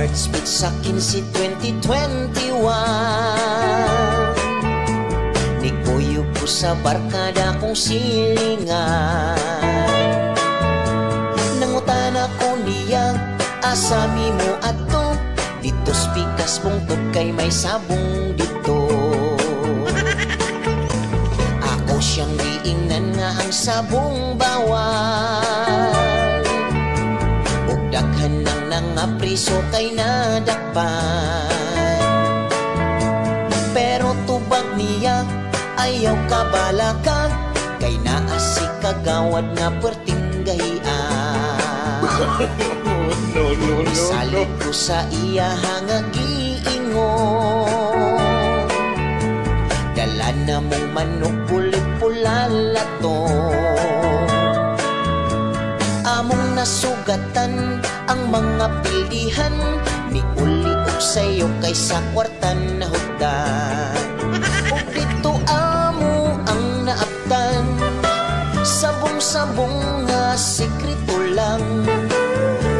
Heart speed sa 15-20-21. Niguyog ko sa barkada kong silingan. Nangutan ako niya, asami mo ato. Dito spikas bungtod kay may sabong dito. Ako siyang diingnan nga ang sabong bawal. Ug daghan nang nangapriso kay nadakpan. Pero tubag niya ayaw kabalakan, kay naa si kagawad nga perting gahian. No. Salit ko sa iya nga giingon. Dala na mong manok pulip-pulala to. Among nasugatan ang mga pildihan, miuli og sayo kaysa kwartan na hugdan. Og dito amo ang naaptan, sabong-sabong nga sekreto lang.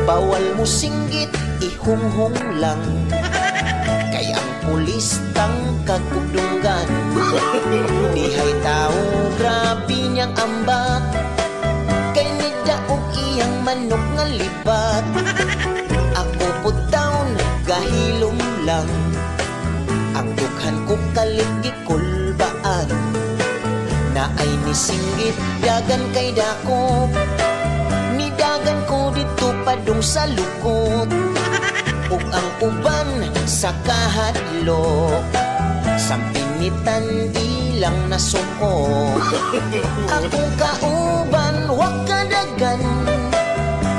Bawal mo singgit, ihunghong lang, kay ang pulis tangkag kugdunggan. Dihay tao, grabe niyang ambak, kay nidaog iyang manok nga libat. Ako pud taon, gahilom lang, ang dughan ko kaligi kulbaan. Na ay nisinggit, dagan kay dako, nidagan ko dito padung sa lukot. Ug ang uban sa kahadlok, sampinitan ilang nasuko. Akong kauban wakadagan,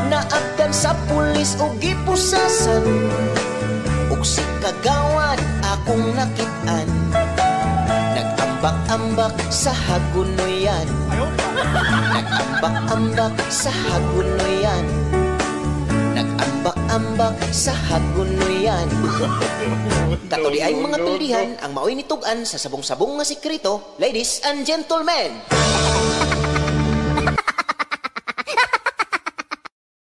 naagdan sa pulis ug gipusasan. Ug si kagawad akong nakit-an, nag-ambak-ambak sa hagunoyan. Nag-ambak-ambak sa hagunoyan. Nag-ambak-ambak sa hagunoyan. Kato di ay mga pildihan ang maoy nitugan sa sabong-sabong nga sekreto, ladies and gentlemen.